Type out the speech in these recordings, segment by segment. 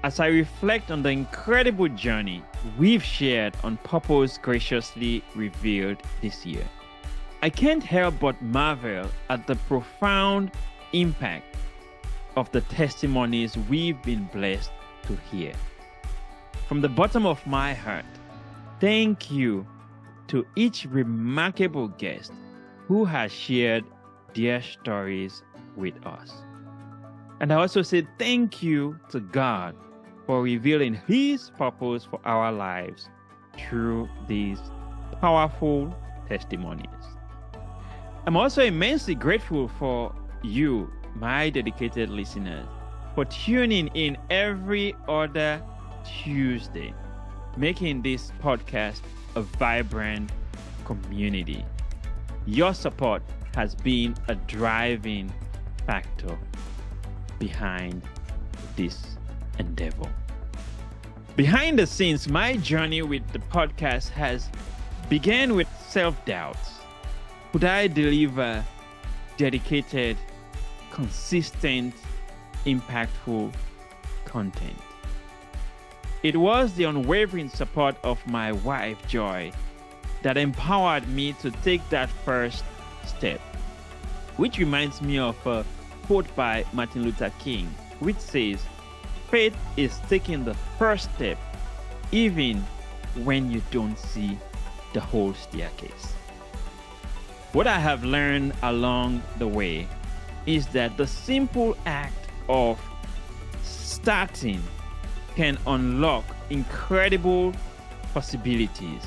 as I reflect on the incredible journey we've shared on Purpose Graciously Revealed this year. I can't help but marvel at the profound impact of the testimonies we've been blessed to hear. From the bottom of my heart, thank you to each remarkable guest who has shared their stories with us. And I also say thank you to God for revealing His purpose for our lives through these powerful testimonies. I'm also immensely grateful for you, my dedicated listeners, for tuning in every other Tuesday, making this podcast a vibrant community. Your support has been a driving factor behind this endeavor. Behind the scenes, my journey with the podcast has began with self-doubts. Could I deliver dedicated, consistent, impactful content? It was the unwavering support of my wife, Joy, that empowered me to take that first step, which reminds me of a quote by Martin Luther King, which says, "Faith is taking the first step, even when you don't see the whole staircase." What I have learned along the way is that the simple act of starting can unlock incredible possibilities,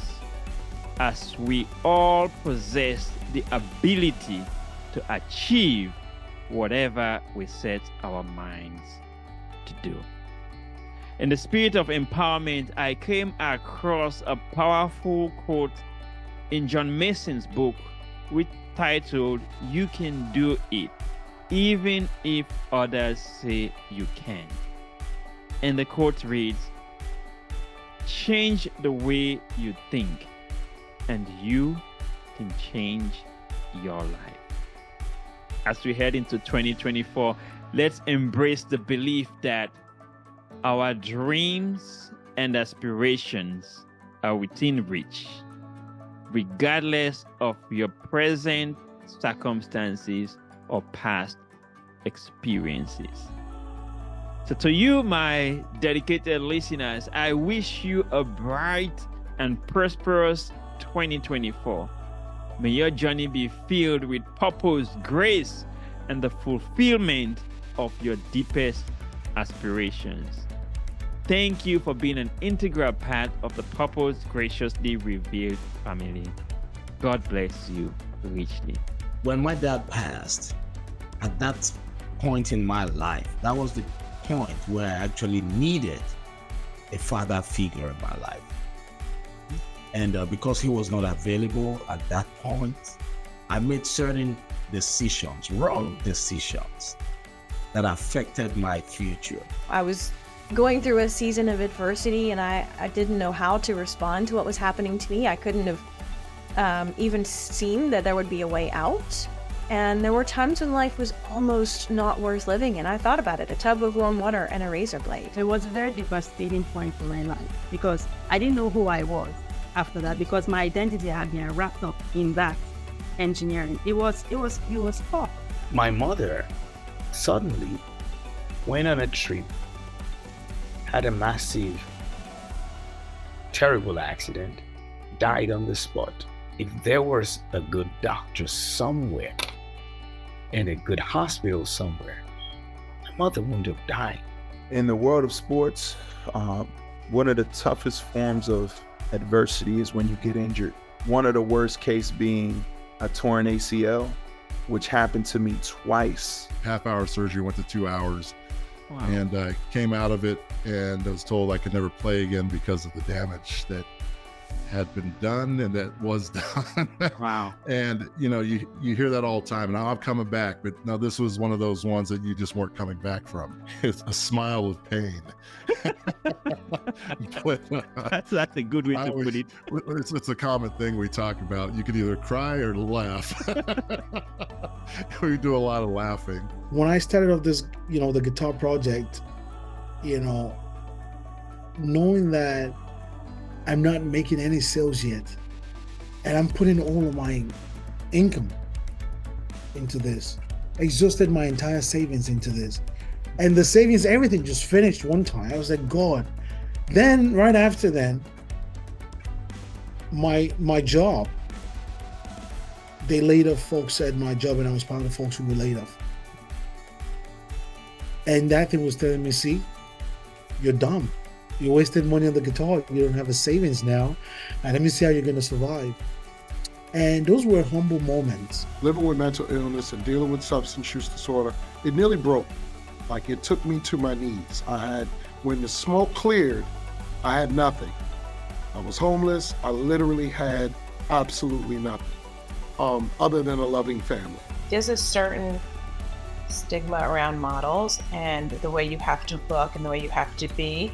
as we all possess the ability to achieve whatever we set our minds to do. In the spirit of empowerment, I came across a powerful quote in John Mason's book, which titled, "You Can Do It, Even If Others Say You Can." And the quote reads, "Change the way you think, and you can change your life." As we head into 2024, let's embrace the belief that our dreams and aspirations are within reach, regardless of your present circumstances or past experiences. So to you, my dedicated listeners, I wish you a bright and prosperous 2024. May your journey be filled with purpose, grace, and the fulfillment of your deepest aspirations. Thank you for being an integral part of the Purpose Graciously Revealed family. God bless you richly. When my dad passed, at that point in my life, that was the point where I actually needed a father figure in my life. And because he was not available at that point, I made certain decisions, wrong decisions, that affected my future. I was going through a season of adversity, and I didn't know how to respond to what was happening to me. I couldn't have even seen that there would be a way out. And there were times when life was almost not worth living, and I thought about it, a tub of warm water and a razor blade. It was a very devastating point for my life because I didn't know who I was after that, because my identity had been wrapped up in that engineering. It was tough. My mother suddenly went on a trip, had a massive, terrible accident, died on the spot. If there was a good doctor somewhere and a good hospital somewhere, my mother wouldn't have died. In the world of sports, one of the toughest forms of adversity is when you get injured. One of the worst case being a torn ACL, which happened to me twice. Half-hour surgery went to 2 hours. Wow. And I came out of it and I was told I could never play again because of the damage that had been done and that was done. Wow. And you hear that all the time. Now I'm coming back, but no, this was one of those ones that you just weren't coming back from. It's a smile of pain. But, That's a good way to put it. It's a common thing we talk about. You can either cry or laugh. We do a lot of laughing. When I started off this, the guitar project, knowing that I'm not making any sales yet, and I'm putting all of my income into this, exhausted my entire savings into this, and the savings, everything just finished one time. I was like, God. Then right after then, my job, they laid off folks at my job, and I was part of the folks who were laid off. And that thing was telling me, see, you're dumb. You wasted money on the guitar. You don't have a savings now. And let me see how you're going to survive. And those were humble moments. Living with mental illness and dealing with substance use disorder, it nearly broke. Like, it took me to my knees. When the smoke cleared, I had nothing. I was homeless. I literally had absolutely nothing, other than a loving family. There's a certain stigma around models and the way you have to look and the way you have to be.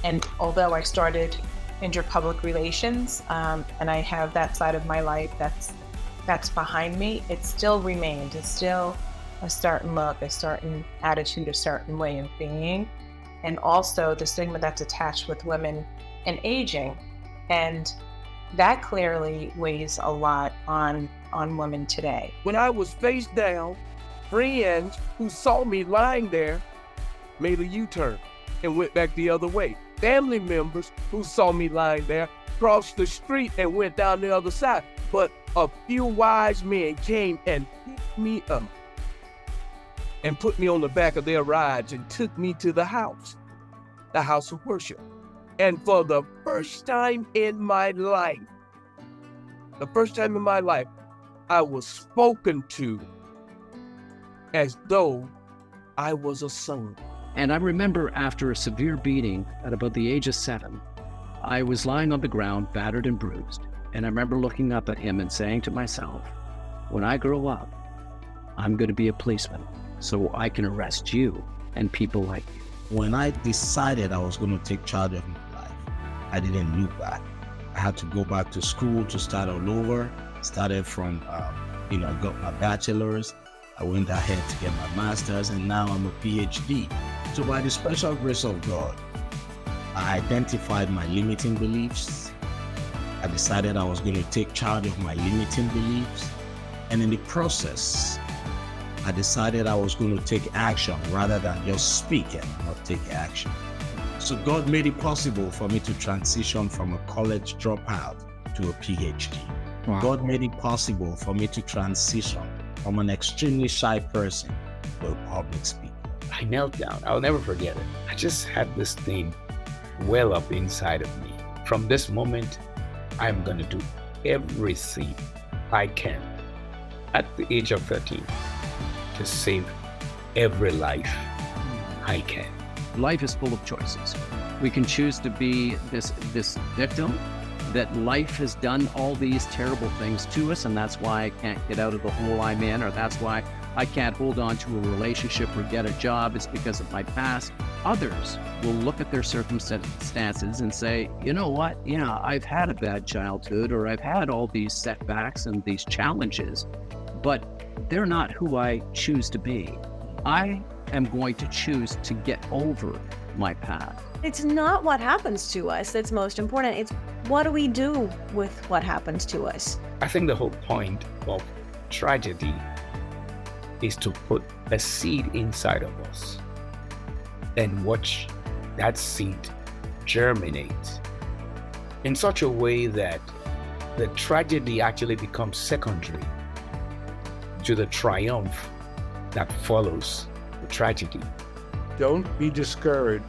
And although I started public relations, and I have that side of my life that's behind me, it still remained. It's still a certain look, a certain attitude, a certain way of being, and also the stigma that's attached with women and aging. And that clearly weighs a lot on women today. When I was face down, friends who saw me lying there made a U-turn and went back the other way. Family members who saw me lying there crossed the street and went down the other side. But a few wise men came and picked me up and put me on the back of their rides and took me to the house of worship. And for the first time in my life, I was spoken to as though I was a son. And I remember after a severe beating at about the age of 7, I was lying on the ground, battered and bruised. And I remember looking up at him and saying to myself, when I grow up, I'm going to be a policeman so I can arrest you and people like you. When I decided I was going to take charge of my life, I didn't look back. I had to go back to school to start all over. Started from, I got my bachelor's. I went ahead to get my master's, and now I'm a PhD. So by the special grace of God, I identified my limiting beliefs. I decided I was going to take charge of my limiting beliefs. And in the process, I decided I was going to take action rather than just speak and not take action. So God made it possible for me to transition from a college dropout to a PhD. Wow. God made it possible for me to transition from an extremely shy person to a public speaker. I knelt down. I'll never forget it. I just had this thing well up inside of me. From this moment, I'm going to do everything I can at the age of 13 to save every life I can. Life is full of choices. We can choose to be this victim, that life has done all these terrible things to us, and that's why I can't get out of the hole I'm in, or that's why I can't hold on to a relationship or get a job. It's because of my past. Others will look at their circumstances and say, you know what? Yeah, I've had a bad childhood, or I've had all these setbacks and these challenges, but they're not who I choose to be. I am going to choose to get over my past. It's not what happens to us that's most important. It's what do we do with what happens to us? I think the whole point of tragedy is to put a seed inside of us and watch that seed germinate in such a way that the tragedy actually becomes secondary to the triumph that follows the tragedy. Don't be discouraged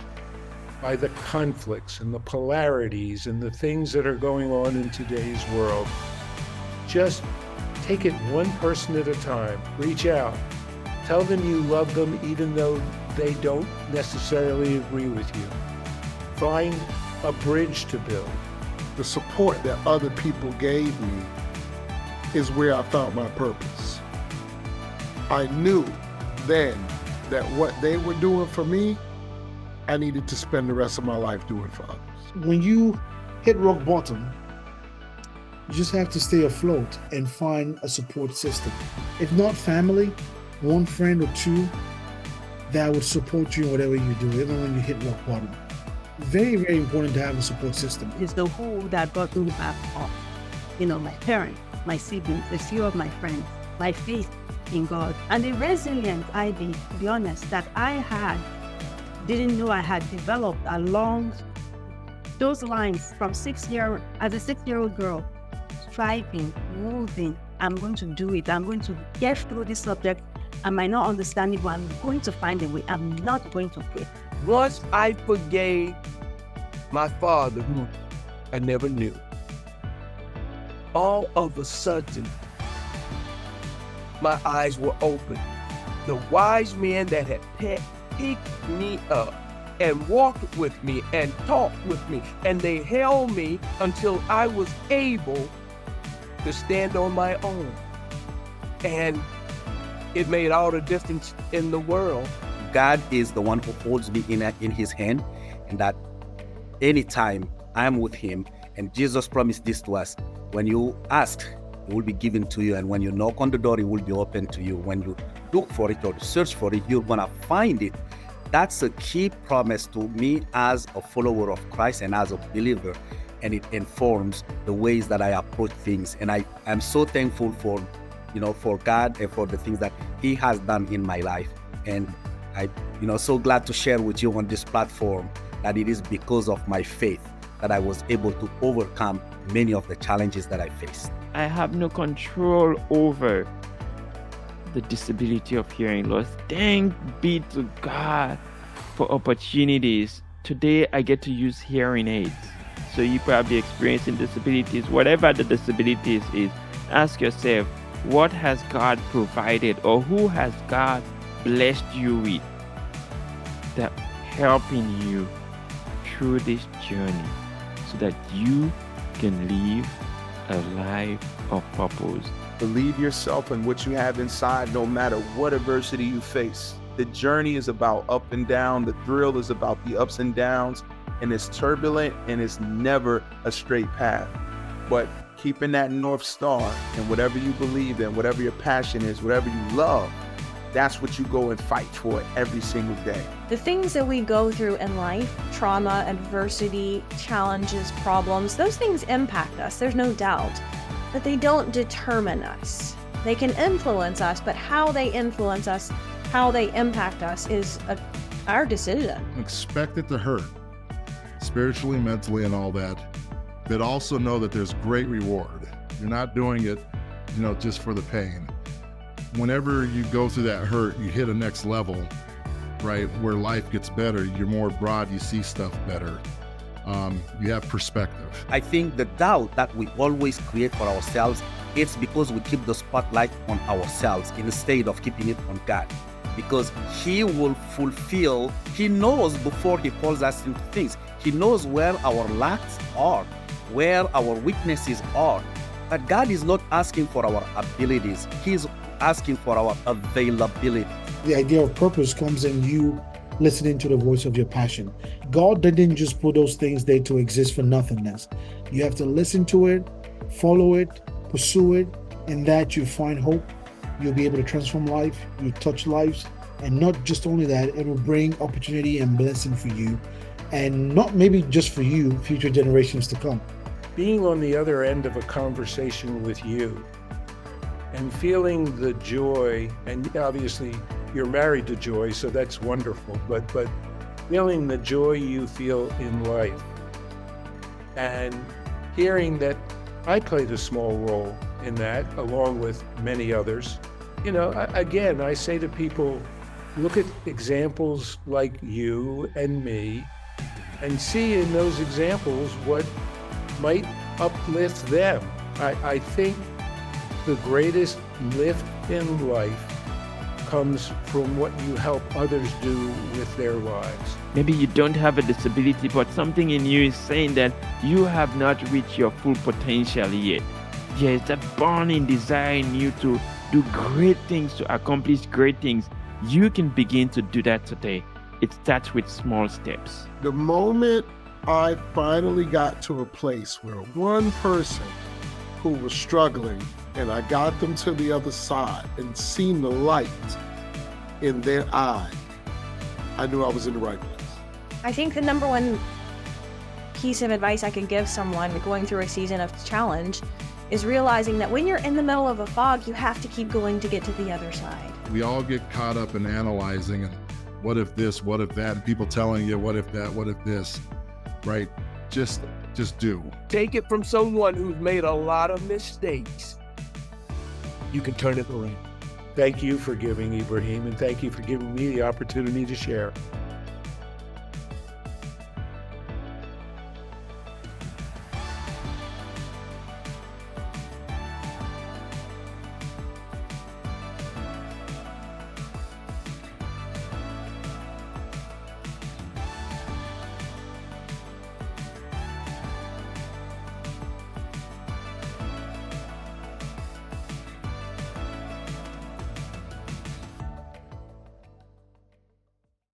by the conflicts and the polarities and the things that are going on in today's world. Just take it one person at a time. Reach out. Tell them you love them even though they don't necessarily agree with you. Find a bridge to build. The support that other people gave me is where I found my purpose. I knew then that what they were doing for me, I needed to spend the rest of my life doing for others. When you hit rock bottom, you just have to stay afloat and find a support system. If not family, one friend or two that would support you in whatever you do, even when you hit rock bottom. very, very important to have a support system. It's the who that got me back up. My parents, my siblings, a few of my friends, my faith in God, and the resilience to be honest, that I didn't know I had developed along those lines from as a 6-year-old girl, striving, moving. I'm going to do it. I'm going to get through this subject. I might not understand it, but I'm going to find a way. I'm not going to quit. Once I forgave my father, who I never knew, all of a sudden, my eyes were open. The wise men that had picked me up and walked with me and talked with me, and they held me until I was able to stand on my own. And it made all the difference in the world. God is the one who holds me in his hand, and that anytime I'm with him, and Jesus promised this to us, when you ask, it will be given to you, and when you knock on the door, it will be open to you. When you look for it or search for it, you're gonna find it. That's a key promise to me as a follower of Christ and as a believer, and it informs the ways that I approach things. And I'm so thankful for God and for the things that he has done in my life. And I so glad to share with you on this platform that it is because of my faith that I was able to overcome many of the challenges that I faced. I have no control over the disability of hearing loss. Thank be to God for opportunities. Today I get to use hearing aids. So you probably experiencing disabilities, whatever the disabilities is, ask yourself, what has God provided, or who has God blessed you with that helping you through this journey so that you can live a life of purpose. Believe yourself in what you have inside, no matter what adversity you face. The journey is about up and down. The thrill is about the ups and downs, and it's turbulent and it's never a straight path. But keeping that North Star and whatever you believe in, whatever your passion is, whatever you love, that's what you go and fight for every single day. The things that we go through in life, trauma, adversity, challenges, problems, those things impact us, there's no doubt. But they don't determine us. They can influence us, but how they influence us, how they impact us is our decision. Expect it to hurt, spiritually, mentally, and all that. But also know that there's great reward. You're not doing it, just for the pain. Whenever you go through that hurt, you hit a next level, right? Where life gets better. You're more broad, you see stuff better. You have perspective. I think the doubt that we always create for ourselves, it's because we keep the spotlight on ourselves instead of keeping it on God. Because he will fulfill, he knows before he calls us into things. He knows where our lacks are, where our weaknesses are. But God is not asking for our abilities. He's asking for our availability. The idea of purpose comes in you listening to the voice of your passion. God didn't just put those things there to exist for nothingness. You have to listen to it, follow it, pursue it. In that you find hope. You'll be able to transform life, you touch lives, and not just only that, it will bring opportunity and blessing for you, and not maybe just for you, future generations to come. Being on the other end of a conversation with you and feeling the joy, and obviously you're married to joy, so that's wonderful, but feeling the joy you feel in life and hearing that I played a small role in that, along with many others. Again, I say to people, look at examples like you and me and see in those examples what might uplift them. I think the greatest lift in life comes from what you help others do with their lives. Maybe you don't have a disability, but something in you is saying that you have not reached your full potential yet. There is that burning desire in you to do great things, to accomplish great things. You can begin to do that today. It starts with small steps. The moment I finally got to a place where one person who was struggling and I got them to the other side and seen the light in their eye, I knew I was in the right place. I think the number one piece of advice I could give someone going through a season of challenge is realizing that when you're in the middle of a fog, you have to keep going to get to the other side. We all get caught up in analyzing and what if this, what if that, and people telling you what if that, what if this, right? Just do. Take it from someone who's made a lot of mistakes. You can turn it around. Thank you for giving Ibrahim, and thank you for giving me the opportunity to share.